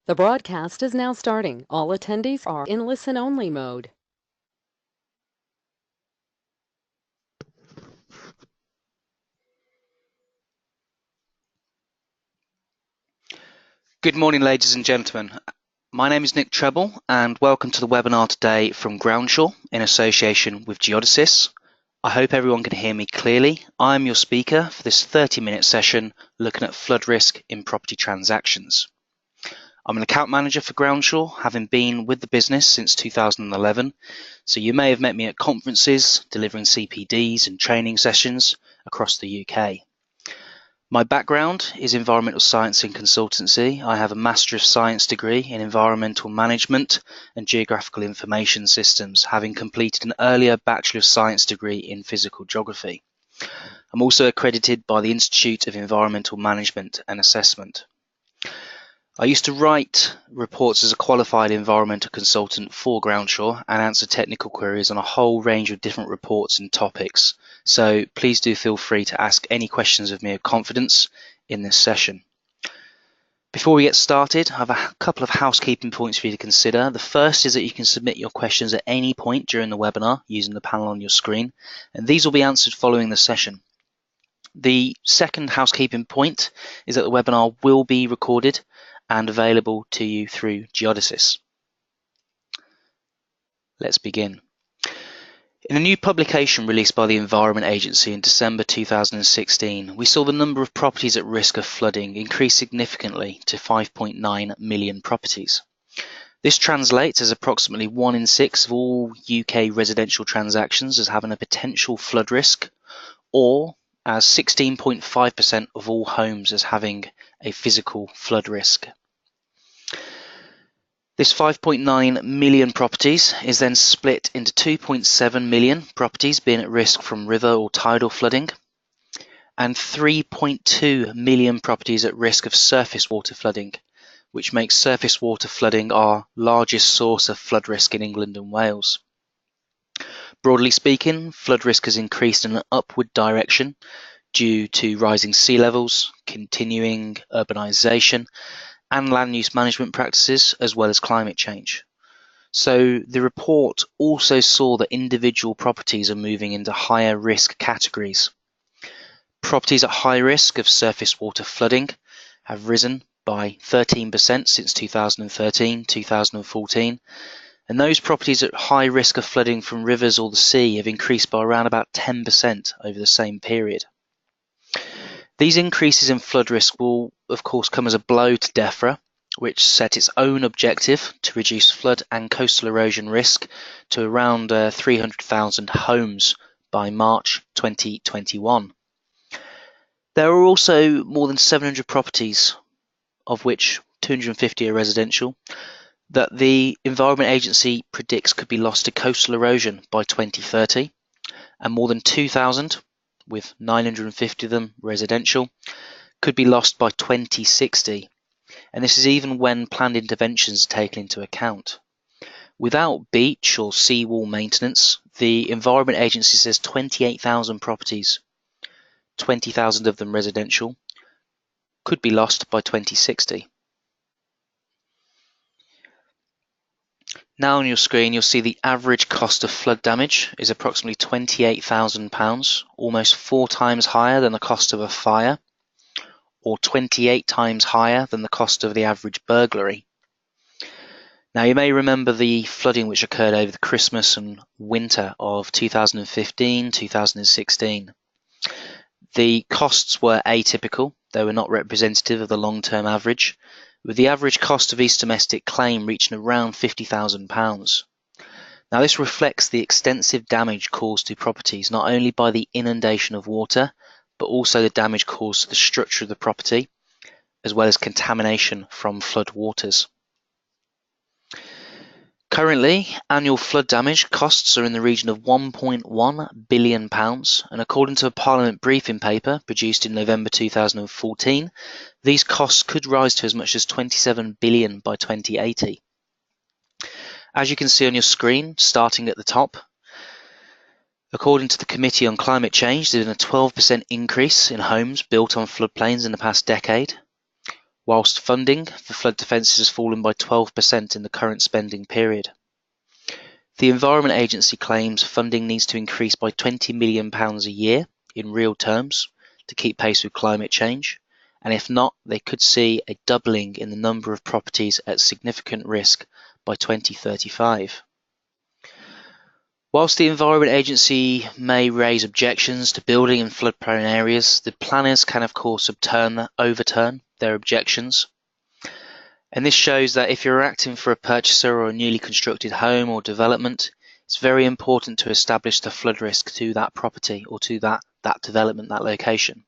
The broadcast is now starting. All attendees are in listen-only mode. Good morning, ladies and gentlemen. My name is Nick Treble, and welcome to the webinar today from Groundchill in association with Geodesys. I hope everyone can hear me clearly. I'm your speaker for this 30-minute session looking at flood risk in property transactions. I'm an account manager for Groundshore, having been with the business since 2011, so you may have met me at conferences, delivering CPDs and training sessions across the UK. My background is environmental science and consultancy. I have a Master of Science degree in environmental management and geographical information systems, having completed an earlier Bachelor of Science degree in physical geography. I'm also accredited by the Institute of Environmental Management and Assessment. I used to write reports as a qualified environmental consultant for Groundshore and answer technical queries on a whole range of different reports and topics. So please do feel free to ask any questions of me of confidence in this session. Before we get started, I have a couple of housekeeping points for you to consider. The first is that you can submit your questions at any point during the webinar using the panel on your screen, and these will be answered following the session. The second housekeeping point is that the webinar will be recorded and available to you through Geodesys. Let's begin. In a new publication released by the Environment Agency in December 2016, we saw the number of properties at risk of flooding increase significantly to 5.9 million properties. This translates as approximately 1 in 6 of all UK residential transactions as having a potential flood risk, or as 16.5% of all homes as having a physical flood risk. This 5.9 million properties is then split into 2.7 million properties being at risk from river or tidal flooding, and 3.2 million properties at risk of surface water flooding, which makes surface water flooding our largest source of flood risk in England and Wales. Broadly speaking, flood risk has increased in an upward direction due to rising sea levels, continuing urbanisation, and land use management practices, as well as climate change. So the report also saw that individual properties are moving into higher risk categories. Properties at high risk of surface water flooding have risen by 13% since 2013-2014, and those properties at high risk of flooding from rivers or the sea have increased by around about 10% over the same period. These increases in flood risk will, of course, come as a blow to DEFRA, which set its own objective to reduce flood and coastal erosion risk to around 300,000 homes by March 2021. There are also more than 700 properties, of which 250 are residential, that the Environment Agency predicts could be lost to coastal erosion by 2030, and more than 2,000, with 950 of them residential, could be lost by 2060, and this is even when planned interventions are taken into account. Without beach or seawall maintenance, the Environment Agency says 28,000 properties, 20,000 of them residential, could be lost by 2060. Now on your screen you'll see the average cost of flood damage is approximately £28,000, almost 4 times higher than the cost of a fire, or 28 times higher than the cost of the average burglary. Now you may remember the flooding which occurred over the Christmas and winter of 2015-2016. The costs were atypical, they were not representative of the long-term average, with the average cost of each domestic claim reaching around £50,000. Now this reflects the extensive damage caused to properties not only by the inundation of water, but also the damage caused to the structure of the property, as well as contamination from flood waters. Currently, annual flood damage costs are in the region of £1.1 billion, and according to a Parliament briefing paper produced in November 2014, these costs could rise to as much as £27 billion by 2080. As you can see on your screen, starting at the top, according to the Committee on Climate Change, there's been a 12% increase in homes built on floodplains in the past decade. whilst funding for flood defences has fallen by 12% in the current spending period. The Environment Agency claims funding needs to increase by £20 million a year in real terms to keep pace with climate change, and if not, they could see a doubling in the number of properties at significant risk by 2035. Whilst the Environment Agency may raise objections to building in floodprone areas, the planners can of course overturn their objections. And this shows that if you're acting for a purchaser or a newly constructed home or development, it's very important to establish the flood risk to that property or to that development, that location.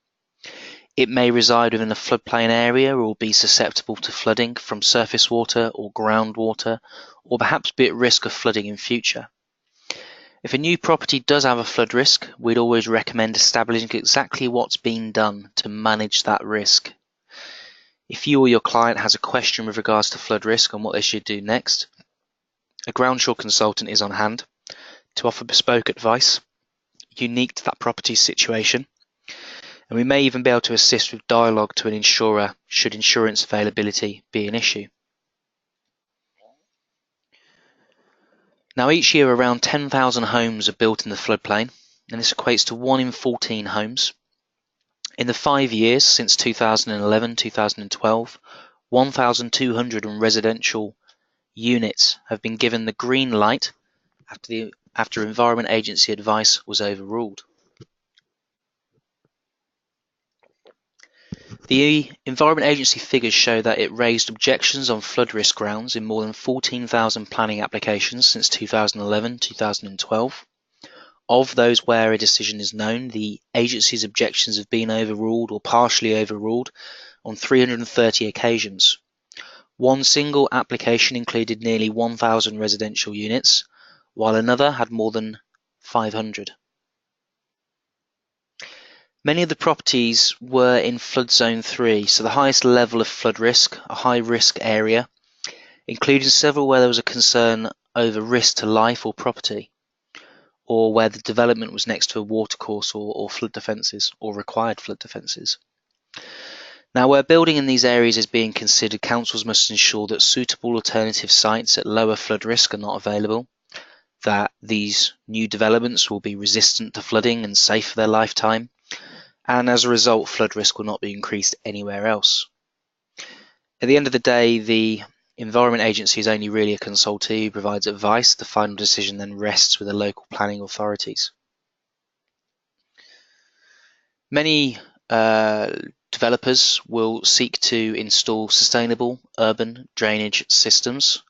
It may reside within a floodplain area or be susceptible to flooding from surface water or groundwater, or perhaps be at risk of flooding in future. If a new property does have a flood risk, we'd always recommend establishing exactly what's being done to manage that risk. If you or your client has a question with regards to flood risk and what they should do next, a Groundchill consultant is on hand to offer bespoke advice unique to that property's situation, and we may even be able to assist with dialogue to an insurer should insurance availability be an issue. Now, each year around 10,000 homes are built in the floodplain, and this equates to 1 in 14 homes. In the 5 years since 2011-2012, 1,200 residential units have been given the green light after Environment Agency advice was overruled. The Environment Agency figures show that it raised objections on flood risk grounds in more than 14,000 planning applications since 2011-2012. Of those where a decision is known, the agency's objections have been overruled or partially overruled on 330 occasions. One single application included nearly 1,000 residential units, while another had more than 500. Many of the properties were in flood zone 3, so the highest level of flood risk, a high risk area, including several where there was a concern over risk to life or property, or where the development was next to a watercourse or flood defences or required flood defences. Now, where building in these areas is being considered, councils must ensure that suitable alternative sites at lower flood risk are not available, that these new developments will be resistant to flooding and safe for their lifetime, and as a result, flood risk will not be increased anywhere else. At the end of the day, the Environment Agency is only really a consultee who provides advice. The final decision then rests with the local planning authorities. Many developers will seek to install sustainable urban drainage systems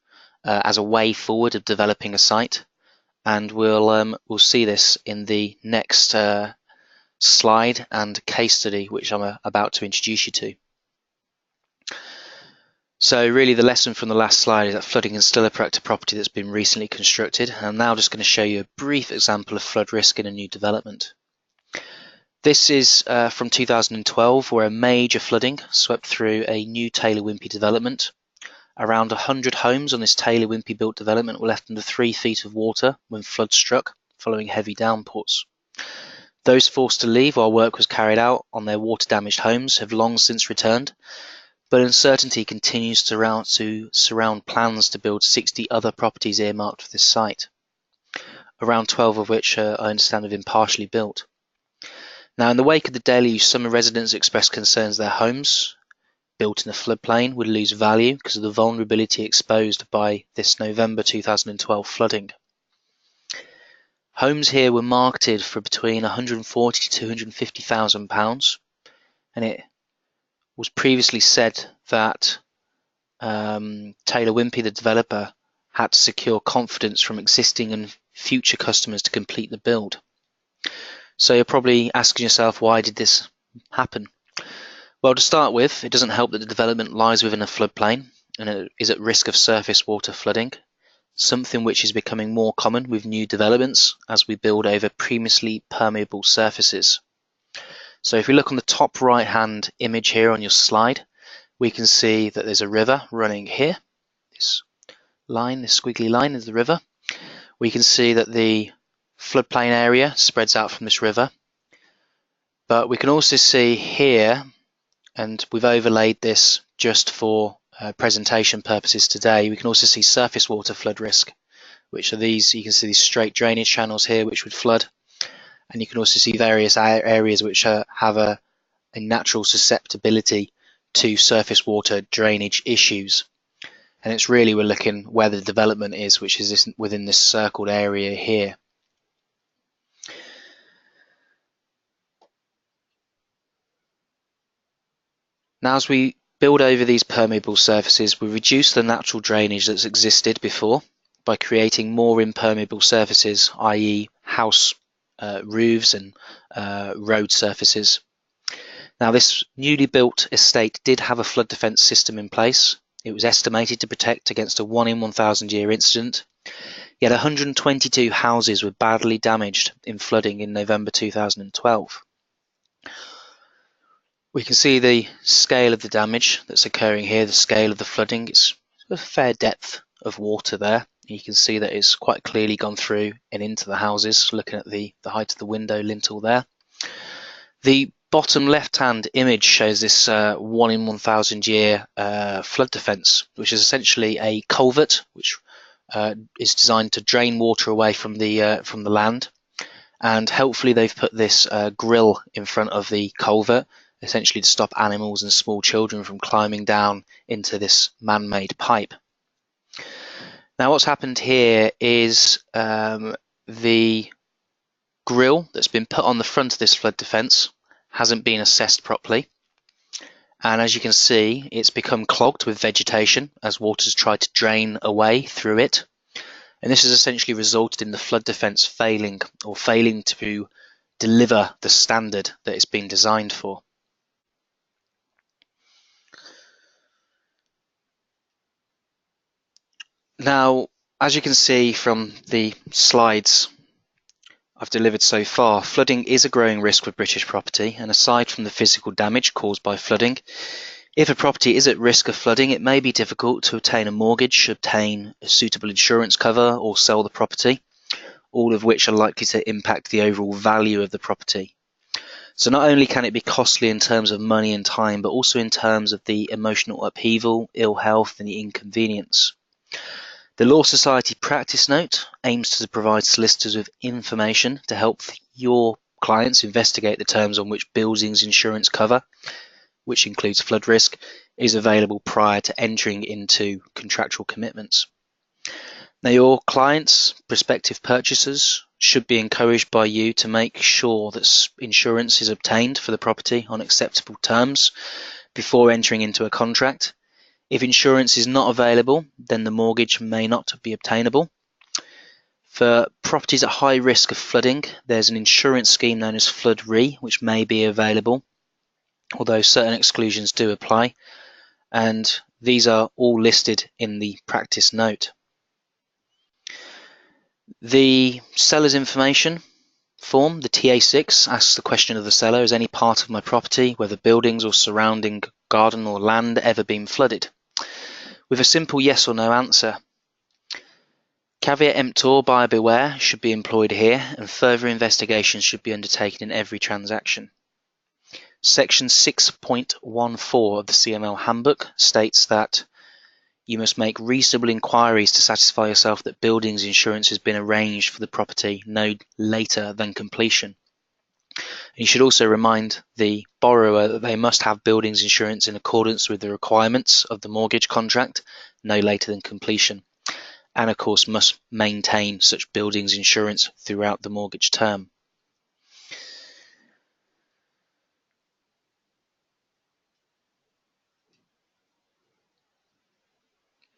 as a way forward of developing a site, and we'll see this in the next slide and case study which I'm about to introduce you to. So really the lesson from the last slide is that flooding can still affect a property that's been recently constructed. I'm now just going to show you a brief example of flood risk in a new development. This is from 2012, where a major flooding swept through a new Taylor Wimpey development. Around 100 homes on this Taylor Wimpey built development were left under 3 feet of water when flood struck following heavy downpours. Those forced to leave while work was carried out on their water damaged homes have long since returned, but uncertainty continues to surround plans to build 60 other properties earmarked for this site, around 12 of which I understand have been partially built. Now, in the wake of the deluge, some residents expressed concerns their homes, built in a floodplain, would lose value because of the vulnerability exposed by this November 2012 flooding. Homes here were marketed for between £140,000 to £250,000, and it was previously said that Taylor Wimpey, the developer, had to secure confidence from existing and future customers to complete the build. So you're probably asking yourself, why did this happen? Well, to start with, it doesn't help that the development lies within a floodplain and it is at risk of surface water flooding, something which is becoming more common with new developments as we build over previously permeable surfaces. So if we look on the top right hand image here on your slide, we can see that there's a river running here. This line, this squiggly line is the river. We can see that the floodplain area spreads out from this river, but we can also see here and we've overlaid this just for presentation purposes today. We can also see surface water flood risk, which are these. You can see these straight drainage channels here which would flood, and you can also see various areas which have a natural susceptibility to surface water drainage issues. And it's really, we're looking where the development is, which is within this circled area here. Now, as we build over these permeable surfaces, we reduce the natural drainage that's existed before by creating more impermeable surfaces, i.e. house roofs and road surfaces. Now, this newly built estate did have a flood defence system in place. It was estimated to protect against a 1 in 1,000 year incident, yet 122 houses were badly damaged in flooding in November 2012. We can see the scale of the damage that's occurring here, the scale of the flooding. It's a fair depth of water there. You can see that it's quite clearly gone through and into the houses, looking at the height of the window lintel there. The bottom left-hand image shows this 1 in 1,000 year flood defence, which is essentially a culvert which is designed to drain water away from the land. And helpfully they've put this grill in front of the culvert, essentially to stop animals and small children from climbing down into this man-made pipe. Now, what's happened here is the grill that's been put on the front of this flood defence hasn't been assessed properly, and as you can see, it's become clogged with vegetation as water's tried to drain away through it, and this has essentially resulted in the flood defence failing to deliver the standard that it's been designed for. Now, as you can see from the slides I've delivered so far, flooding is a growing risk with British property, and aside from the physical damage caused by flooding, if a property is at risk of flooding, it may be difficult to obtain a mortgage, obtain a suitable insurance cover, or sell the property, all of which are likely to impact the overall value of the property. So not only can it be costly in terms of money and time, but also in terms of the emotional upheaval, ill health, and the inconvenience. The Law Society Practice Note aims to provide solicitors with information to help your clients investigate the terms on which buildings insurance cover, which includes flood risk, is available prior to entering into contractual commitments. Now, your clients, prospective purchasers, should be encouraged by you to make sure that insurance is obtained for the property on acceptable terms before entering into a contract. If insurance is not available, then the mortgage may not be obtainable. For properties at high risk of flooding, there's an insurance scheme known as Flood Re, which may be available, although certain exclusions do apply, and these are all listed in the practice note. The seller's information form, the TA6, asks the question of the seller: has any part of my property, whether buildings or surrounding garden or land, ever been flooded? With a simple yes or no answer. Caveat emptor, buyer beware, should be employed here, and further investigations should be undertaken in every transaction. Section 6.14 of the CML Handbook states that you must make reasonable inquiries to satisfy yourself that buildings insurance has been arranged for the property no later than completion. You should also remind the borrower that they must have buildings insurance in accordance with the requirements of the mortgage contract no later than completion, and of course must maintain such buildings insurance throughout the mortgage term.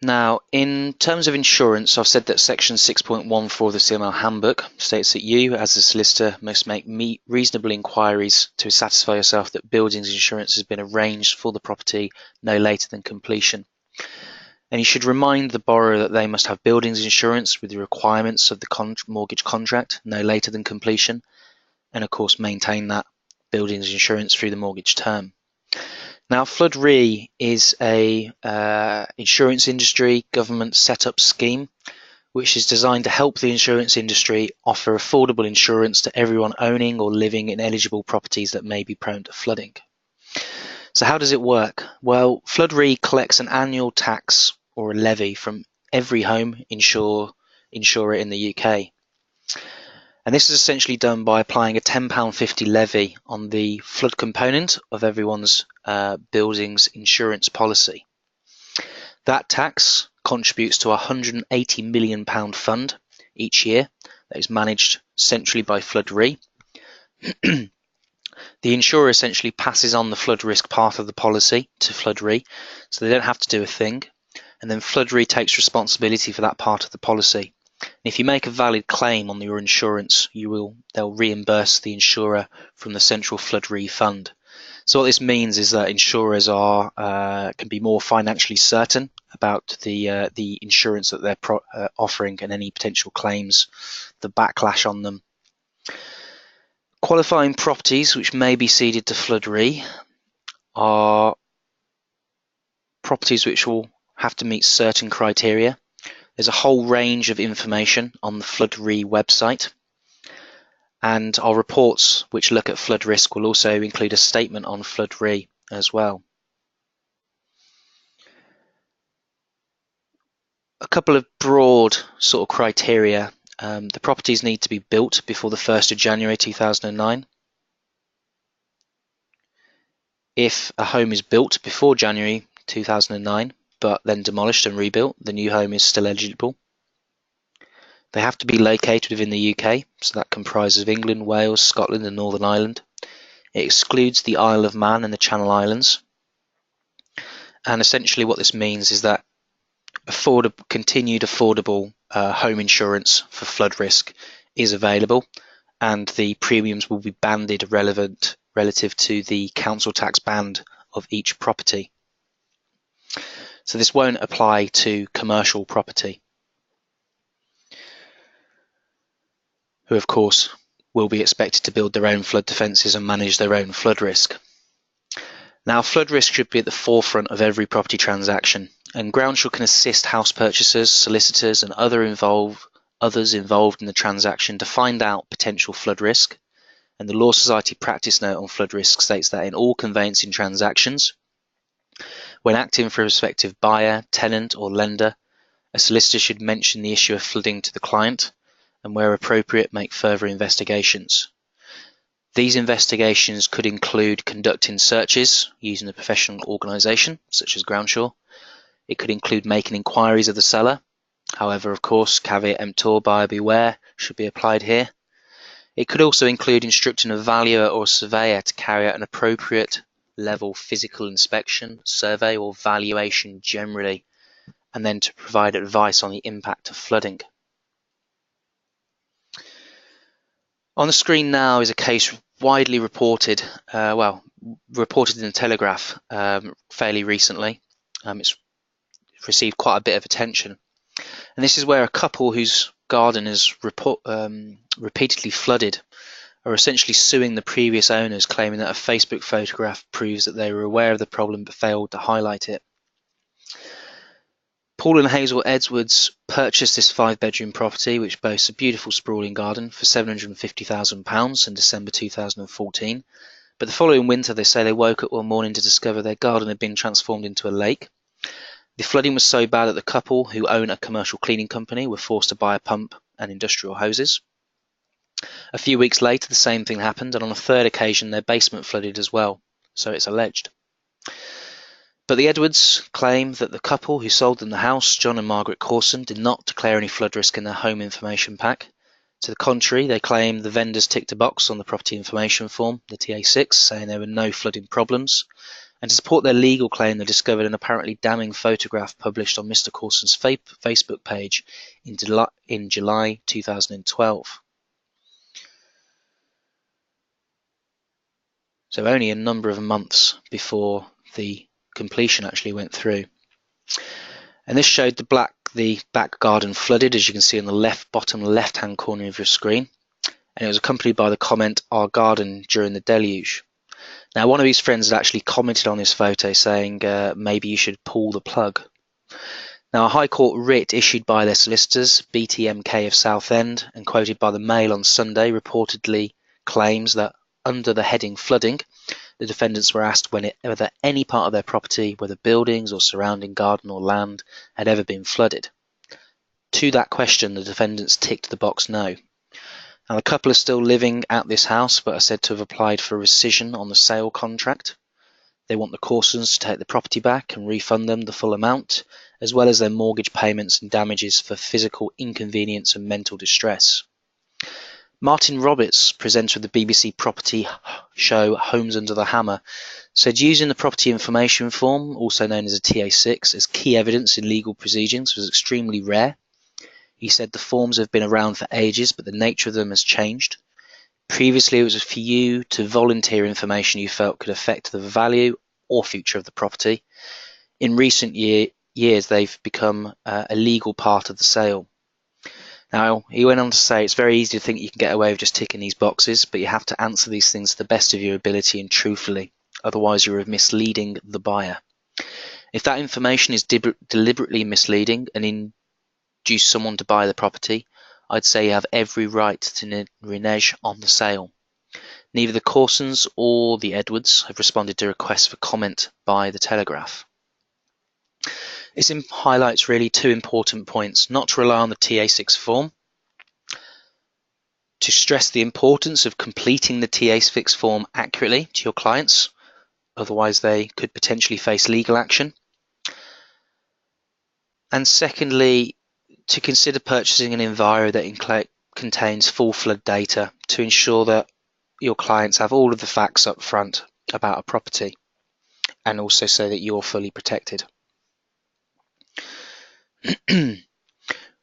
Now, in terms of insurance, I've said that section 6.14 of the CML Handbook states that you, as a solicitor, must make reasonable inquiries to satisfy yourself that buildings insurance has been arranged for the property no later than completion. And you should remind the borrower that they must have buildings insurance with the requirements of the mortgage contract no later than completion, and of course maintain that buildings insurance through the mortgage term. Now, Flood Re is a insurance industry government set-up scheme which is designed to help the insurance industry offer affordable insurance to everyone owning or living in eligible properties that may be prone to flooding. So how does it work? Well, Flood Re collects an annual tax or a levy from every home insurer in the UK. And this is essentially done by applying a £10.50 levy on the flood component of everyone's building's insurance policy. That tax contributes to a £180 million fund each year that is managed centrally by Flood Re. The insurer essentially passes on the flood risk part of the policy to Flood Re, so they don't have to do a thing, and then Flood Re takes responsibility for that part of the policy. And if you make a valid claim on your insurance, they'll reimburse the insurer from the central Flood Re fund. So what this means is that insurers can be more financially certain about the insurance that they're offering and any potential claims, the backlash on them. Qualifying properties which may be ceded to Flood Re are properties which will have to meet certain criteria. There's a whole range of information on the Flood Re website, and our reports which look at flood risk will also include a statement on Flood Re as well. A couple of broad sort of criteria. The properties need to be built before the 1st of January 2009. If a home is built before January 2009 but then demolished and rebuilt, the new home is still eligible. They have to be located within the UK, so that comprises of England, Wales, Scotland and Northern Ireland. It excludes the Isle of Man and the Channel Islands. And essentially what this means is that continued affordable home insurance for flood risk is available, and the premiums will be banded relative to the council tax band of each property. So this won't apply to commercial property, who of course will be expected to build their own flood defences and manage their own flood risk. Now, flood risk should be at the forefront of every property transaction, and Groundchill can assist house purchasers, solicitors and others involved in the transaction to find out potential flood risk. And the Law Society practice note on flood risk states that in all conveyancing transactions, when acting for a prospective buyer, tenant or lender, a solicitor should mention the issue of flooding to the client and, where appropriate, make further investigations. These investigations could include conducting searches using a professional organisation such as Groundshore. It could include making inquiries of the seller. However, of course, caveat emptor, buyer beware should be applied here. It could also include instructing a valuer or surveyor to carry out an appropriate level physical inspection, survey or valuation generally, and then to provide advice on the impact of flooding. On the screen now is a case widely reported, reported in the Telegraph fairly recently. It's received quite a bit of attention. And this is where a couple whose garden is repeatedly flooded are essentially suing the previous owners, claiming that a Facebook photograph proves that they were aware of the problem but failed to highlight it. Paul and Hazel Edwards purchased this 5-bedroom property, which boasts a beautiful sprawling garden, for £750,000 in December 2014. But the following winter, they say they woke up one morning to discover their garden had been transformed into a lake. The flooding was so bad that the couple, who own a commercial cleaning company, were forced to buy a pump and industrial hoses. A few weeks later, the same thing happened, and on a third occasion, their basement flooded as well, so it's alleged. But the Edwards claim that the couple who sold them the house, John and Margaret Corson, did not declare any flood risk in their home information pack. To the contrary, they claim the vendors ticked a box on the property information form, the TA6, saying there were no flooding problems. And to support their legal claim, they discovered an apparently damning photograph published on Mr. Corson's Facebook page in July 2012. So only a number of months before the completion actually went through. And this showed the back garden flooded, as you can see on the bottom left hand corner of your screen, and it was accompanied by the comment, "Our garden during the deluge." Now, one of his friends had actually commented on this photo saying maybe you should pull the plug. Now, a High Court writ issued by their solicitors, BTMK of Southend, and quoted by the Mail on Sunday, reportedly claims that under the heading flooding, the defendants were asked whether any part of their property, whether buildings or surrounding garden or land, had ever been flooded. To that question, the defendants ticked the box no. Now, the couple are still living at this house, but are said to have applied for rescission on the sale contract. They want the Corsons to take the property back and refund them the full amount, as well as their mortgage payments and damages for physical inconvenience and mental distress. Martin Roberts, presenter of the BBC property show Homes Under the Hammer, said using the property information form, also known as a TA6, as key evidence in legal proceedings was extremely rare. He said the forms have been around for ages, but the nature of them has changed. Previously, it was for you to volunteer information you felt could affect the value or future of the property. In recent years, they've become a legal part of the sale. Now, he went on to say it's very easy to think you can get away with just ticking these boxes, but you have to answer these things to the best of your ability and truthfully. Otherwise, you're misleading the buyer. If that information is deliberately misleading and induce someone to buy the property, I'd say you have every right to renege on the sale. Neither the Corsons or the Edwards have responded to requests for comment by the Telegraph. This highlights really two important points: not to rely on the TA6 form, to stress the importance of completing the TA6 form accurately to your clients, otherwise they could potentially face legal action. And secondly, to consider purchasing an enviro that contains full flood data to ensure that your clients have all of the facts up front about a property, and also so that you're fully protected. You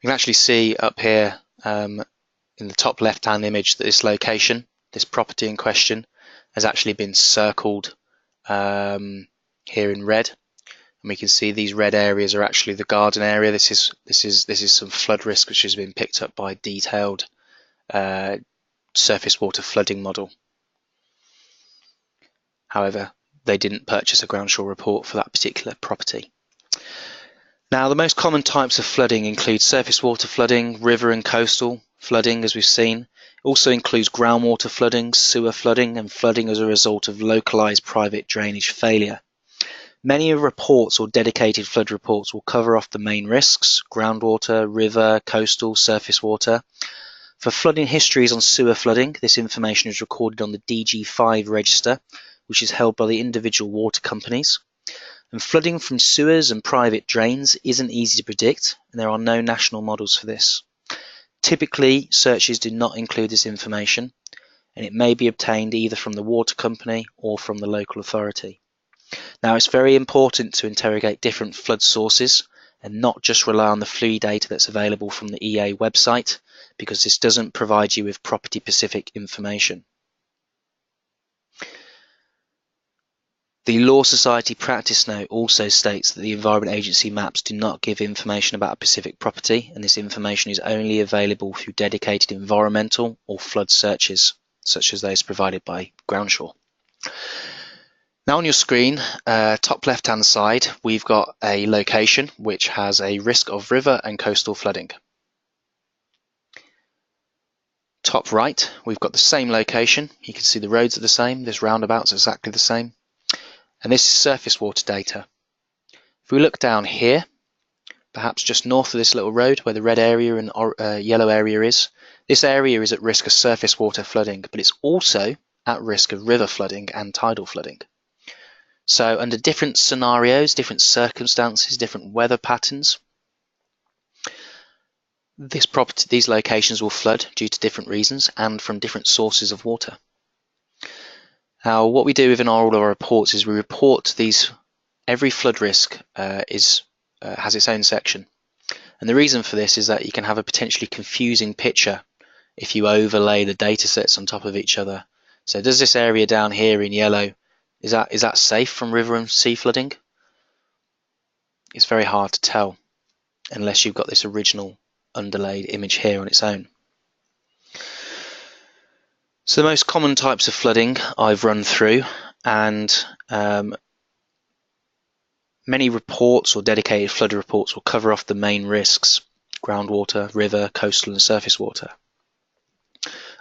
can actually see up here in the top left-hand image that this location, this property in question, has actually been circled here in red, and we can see these red areas are actually the garden area. This is some flood risk which has been picked up by a detailed surface water flooding model. However, they didn't purchase a Groundsure report for that particular property. Now, the most common types of flooding include surface water flooding, river and coastal flooding, as we've seen. It also includes groundwater flooding, sewer flooding, and flooding as a result of localized private drainage failure. Many reports or dedicated flood reports will cover off the main risks: groundwater, river, coastal, surface water. For flooding histories on sewer flooding, this information is recorded on the DG5 register, which is held by the individual water companies. And flooding from sewers and private drains isn't easy to predict, and there are no national models for this. Typically, searches do not include this information, and it may be obtained either from the water company or from the local authority. Now, it's very important to interrogate different flood sources and not just rely on the FLUI data that's available from the EA website, because this doesn't provide you with property-specific information. The Law Society Practice Note also states that the Environment Agency maps do not give information about a specific property, and this information is only available through dedicated environmental or flood searches, such as those provided by Groundshore. Now on your screen, top left-hand side, we've got a location which has a risk of river and coastal flooding. Top right, we've got the same location. You can see the roads are the same, this roundabout's exactly the same. And this is surface water data. If we look down here, perhaps just north of this little road where the red area and yellow area is, this area is at risk of surface water flooding, but it's also at risk of river flooding and tidal flooding. So under different scenarios, different circumstances, different weather patterns, these locations will flood due to different reasons and from different sources of water. Now, what we do within all of our reports is we report these. Every flood risk has its own section, and the reason for this is that you can have a potentially confusing picture if you overlay the data sets on top of each other. So, does this area down here in yellow, is that safe from river and sea flooding? It's very hard to tell unless you've got this original underlaid image here on its own. So the most common types of flooding I've run through, and many reports or dedicated flood reports will cover off the main risks: groundwater, river, coastal and surface water.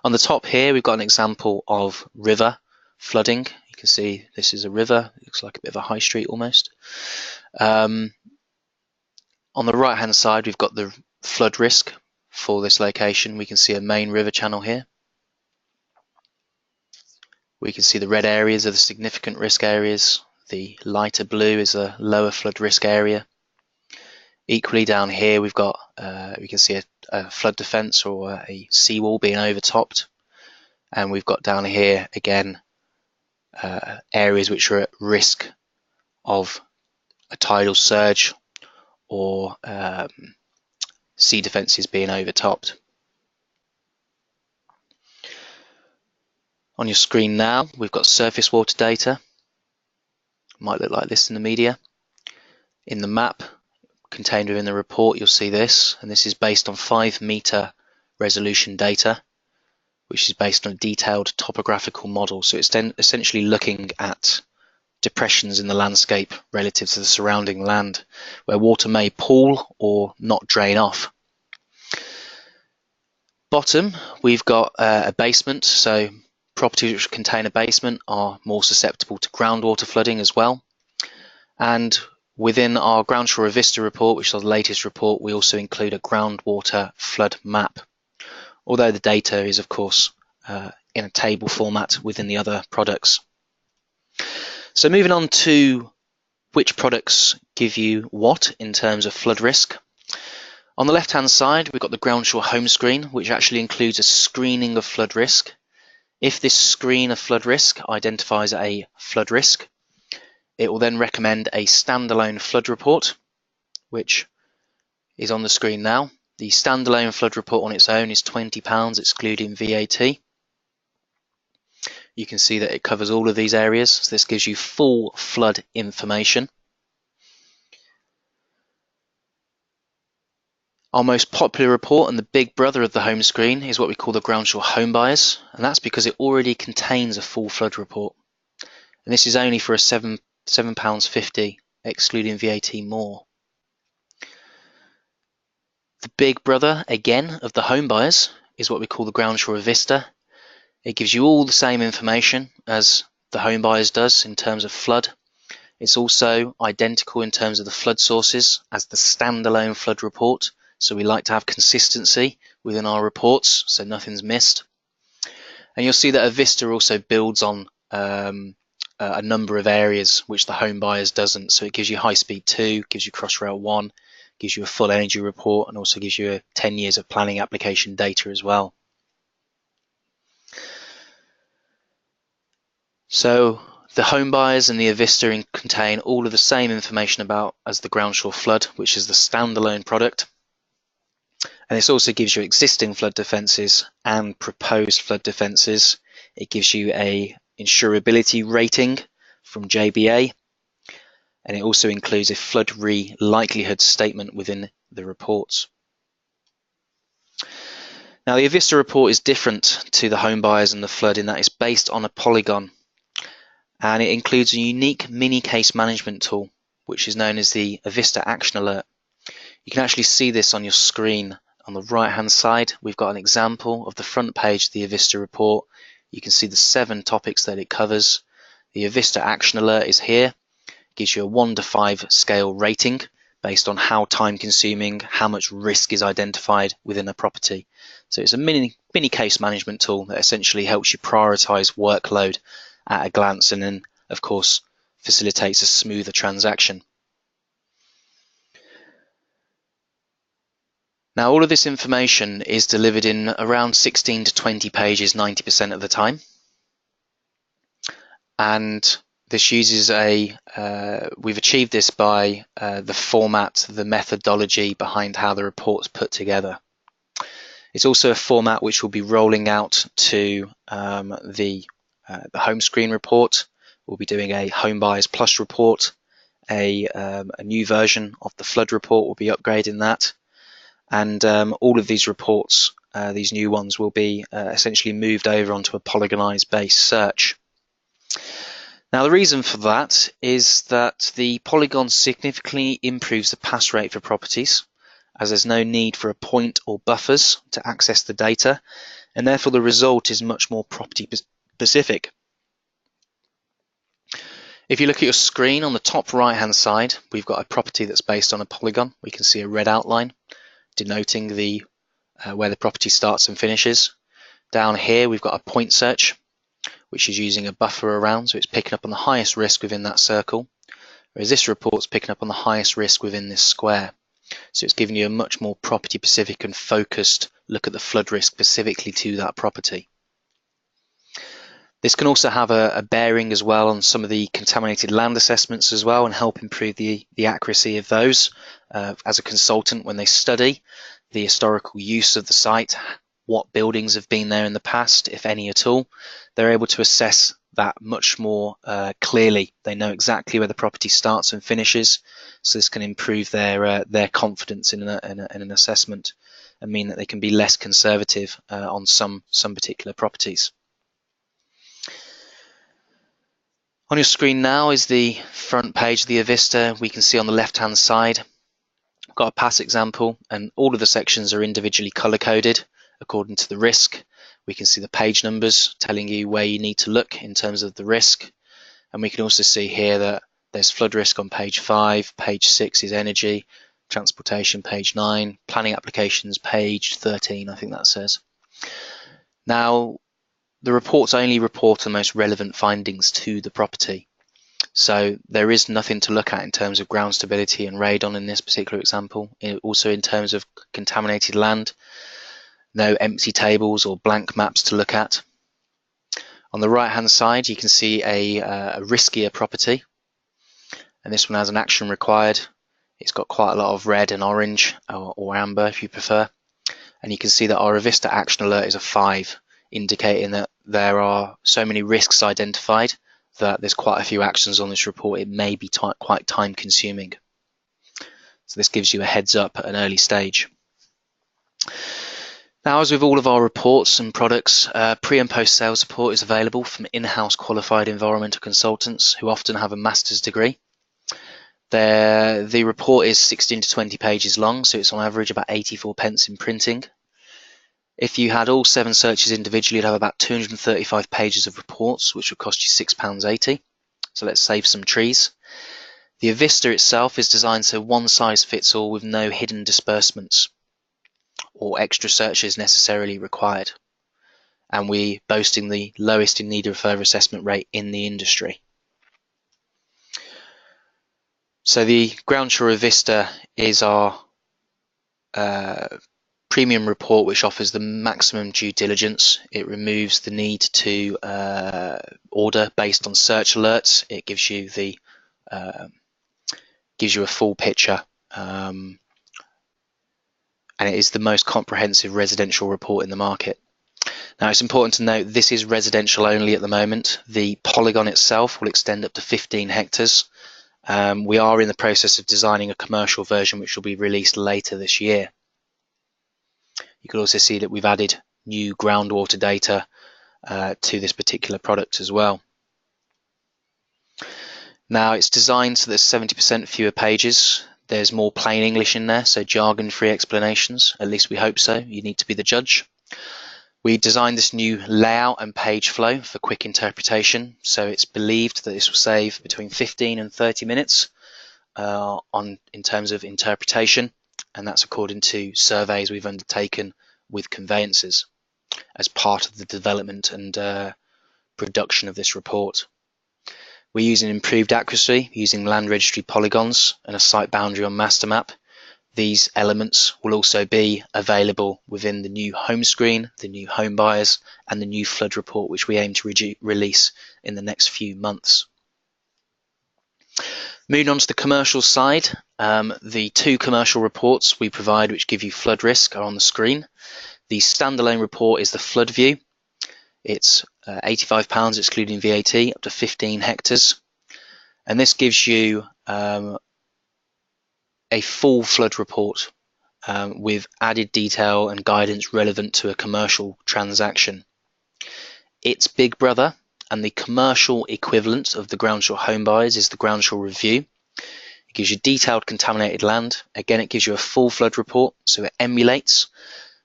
On the top here we've got an example of river flooding. You can see this is a river. It looks like a bit of a high street almost. On the right hand side, we've got the flood risk for this location. We can see a main river channel here. We can see the red areas are the significant risk areas. The lighter blue is a lower flood risk area. Equally down here, we've got we can see a flood defence or a seawall being overtopped, and we've got down here again areas which are at risk of a tidal surge or sea defences being overtopped. On your screen now, we've got surface water data. Might look like this in the media. In the map contained within the report, you'll see this, and this is based on 5-metre resolution data, which is based on a detailed topographical model. So it's then essentially looking at depressions in the landscape relative to the surrounding land, where water may pool or not drain off. Bottom, we've got a basement, so properties which contain a basement are more susceptible to groundwater flooding as well. And within our Groundsure Avista report, which is our latest report, we also include a groundwater flood map, although the data is of course in a table format within the other products. So moving on to which products give you what in terms of flood risk. On the left hand side, we've got the Groundchill home screen, which actually includes a screening of flood risk. If this screen of flood risk identifies a flood risk, it will then recommend a standalone flood report, which is on the screen now. The standalone flood report on its own is £20 excluding VAT. You can see that it covers all of these areas, so this gives you full flood information. Our most popular report and the big brother of the home screen is what we call the Groundchill Home Buyers, and that's because it already contains a full flood report. And this is only for a £7.50 excluding VAT more. The big brother, again, of the home buyers is what we call the Groundshore Vista. It gives you all the same information as the home buyers does in terms of flood. It's also identical in terms of the flood sources as the standalone flood report. So we like to have consistency within our reports so nothing's missed. And you'll see that Avista also builds on a number of areas which the home buyers doesn't. So it gives you high speed 2, gives you Crossrail 1, gives you a full energy report, and also gives you 10 years of planning application data as well. So the home buyers and the Avista contain all of the same information about as the Groundshore Flood, which is the standalone product. And this also gives you existing flood defences and proposed flood defences. It gives you a insurability rating from JBA, and it also includes a flood likelihood statement within the reports. Now the Avista report is different to the home buyers and the flood in that it's based on a polygon, and it includes a unique mini case management tool which is known as the Avista Action Alert. You can actually see this on your screen. On the right hand side, we've got an example of the front page of the Avista report. You can see the 7 topics that it covers. The Avista Action Alert is here. It gives you a 1 to 5 scale rating based on how time consuming, how much risk is identified within a property. So it's a mini case management tool that essentially helps you prioritize workload at a glance, and then of course facilitates a smoother transaction. Now all of this information is delivered in around 16 to 20 pages 90% of the time, and this uses we've achieved this by the format, the methodology behind how the report's put together. It's also a format which will be rolling out to the home screen report. We'll be doing a Home Buyers Plus report, a new version of the flood report. We'll be upgrading that. And all of these reports, these new ones, will be essentially moved over onto a polygonized based search. Now the reason for that is that the Polygon significantly improves the pass rate for properties, as there's no need for a point or buffers to access the data, and therefore the result is much more property specific. If you look at your screen on the top right hand side, we've got a property that's based on a polygon. We can see a red outline denoting the where the property starts and finishes. Down here we've got a point search, which is using a buffer around, so it's picking up on the highest risk within that circle, whereas this report's picking up on the highest risk within this square. So it's giving you a much more property specific and focused look at the flood risk specifically to that property. This can also have a bearing as well on some of the contaminated land assessments as well, and help improve the accuracy of those as a consultant when they study the historical use of the site, what buildings have been there in the past, if any at all. They're able to assess that much more clearly. They know exactly where the property starts and finishes, so this can improve their confidence in an assessment and mean that they can be less conservative on some particular properties. On your screen now is the front page of the Avista. We can see on the left hand side we've got a past example, and all of the sections are individually color coded according to the risk. We can see the page numbers telling you where you need to look in terms of the risk, and we can also see here that there's flood risk on page 5, page 6 is energy, transportation page 9, planning applications page 13, I think that says. Now, the reports only report the most relevant findings to the property, so there is nothing to look at in terms of ground stability and radon in this particular example. Also in terms of contaminated land, no empty tables or blank maps to look at. On the right hand side you can see a riskier property, and this one has an action required. It's got quite a lot of red and orange, or amber if you prefer, and you can see that our Avista action alert is a 5, indicating that there are so many risks identified that there's quite a few actions on this report. It may be quite time consuming, so this gives you a heads up at an early stage. Now, as with all of our reports and products, pre and post sales support is available from in-house qualified environmental consultants who often have a master's degree. The report is 16 to 20 pages long, so it's on average about 84 pence in printing. If you had all 7 searches individually, you'd have about 235 pages of reports, which would cost you £6.80. So let's save some trees. The Avista itself is designed so one size fits all with no hidden disbursements or extra searches necessarily required. And we're boasting the lowest in need of further assessment rate in the industry. So the Groundsure Vista is our premium report, which offers the maximum due diligence. It removes the need to order based on search alerts. It gives you a full picture, and it is the most comprehensive residential report in the market. Now, it's important to note this is residential only at the moment. The polygon itself will extend up to 15 hectares. We are in the process of designing a commercial version which will be released later this year. You can also see that we've added new groundwater data to this particular product as well. Now, it's designed so there's 70% fewer pages. There's more plain English in there, so jargon-free explanations. At least we hope so. You need to be the judge. We designed this new layout and page flow for quick interpretation, so it's believed that this will save between 15 and 30 minutes in terms of interpretation, and that's according to surveys we've undertaken with conveyancers as part of the development and production of this report. We're using improved accuracy using land registry polygons and a site boundary on master map. These elements will also be available within the new home screen, the new home buyers, and the new flood report, which we aim to release in the next few months. Moving on to the commercial side, the 2 commercial reports we provide which give you flood risk are on the screen. The standalone report is the flood view. It's £85 excluding VAT, up to 15 hectares. And this gives you a full flood report with added detail and guidance relevant to a commercial transaction. Its big brother and the commercial equivalent of the Groundchill home buyers is the Groundchill review. It gives you detailed contaminated land. Again, it gives you a full flood report, so it emulates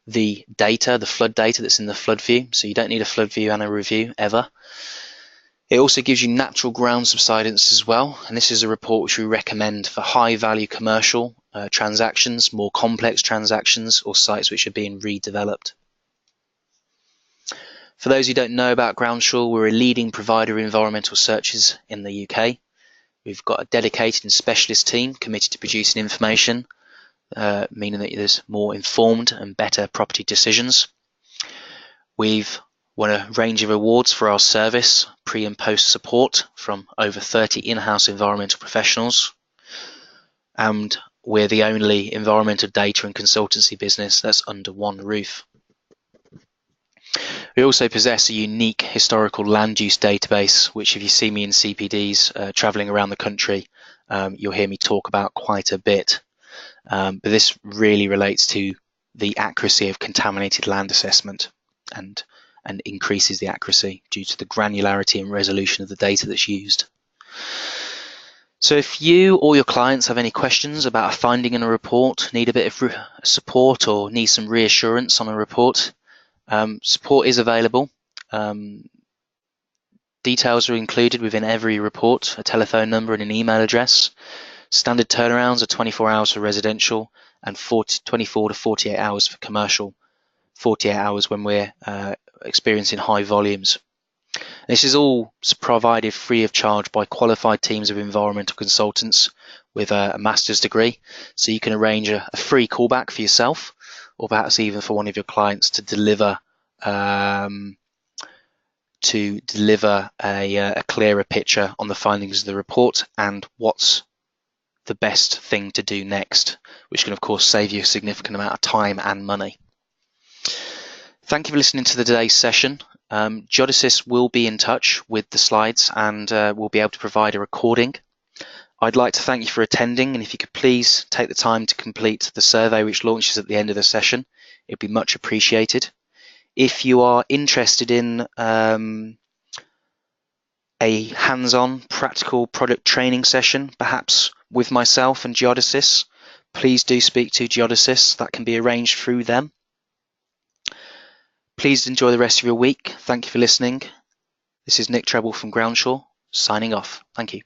the data, the flood data that's in the flood view, so you don't need a flood view and a review ever. It also gives you natural ground subsidence as well, and this is a report which we recommend for high value commercial transactions, more complex transactions, or sites which are being redeveloped. For those who don't know about Groundsure, we're a leading provider of environmental searches in the UK. We've got a dedicated and specialist team committed to producing information, meaning that there's more informed and better property decisions. We've won a range of awards for our service, pre and post support from over 30 in-house environmental professionals. And we're the only environmental data and consultancy business that's under one roof. We also possess a unique historical land use database, which if you see me in CPDs travelling around the country, you'll hear me talk about quite a bit. But this really relates to the accuracy of contaminated land assessment and increases the accuracy due to the granularity and resolution of the data that's used. So if you or your clients have any questions about a finding in a report, need a bit of support or need some reassurance on a report, support is available. Details are included within every report, a telephone number and an email address. Standard turnarounds are 24 hours for residential and 24 to 48 hours for commercial, 48 hours when we're experiencing high volumes. This is all provided free of charge by qualified teams of environmental consultants with a master's degree, so you can arrange a free callback for yourself or perhaps even for one of your clients to deliver a clearer picture on the findings of the report and what's the best thing to do next, which can of course save you a significant amount of time and money. Thank you for listening to today's session. Geodesys will be in touch with the slides and we'll be able to provide a recording. I'd like to thank you for attending, and if you could please take the time to complete the survey which launches at the end of the session, it'd be much appreciated. If you are interested in a hands-on practical product training session, perhaps with myself and Geodesys, please do speak to Geodesys. That can be arranged through them. Please enjoy the rest of your week. Thank you for listening. This is Nick Treble from Groundshore, signing off. Thank you.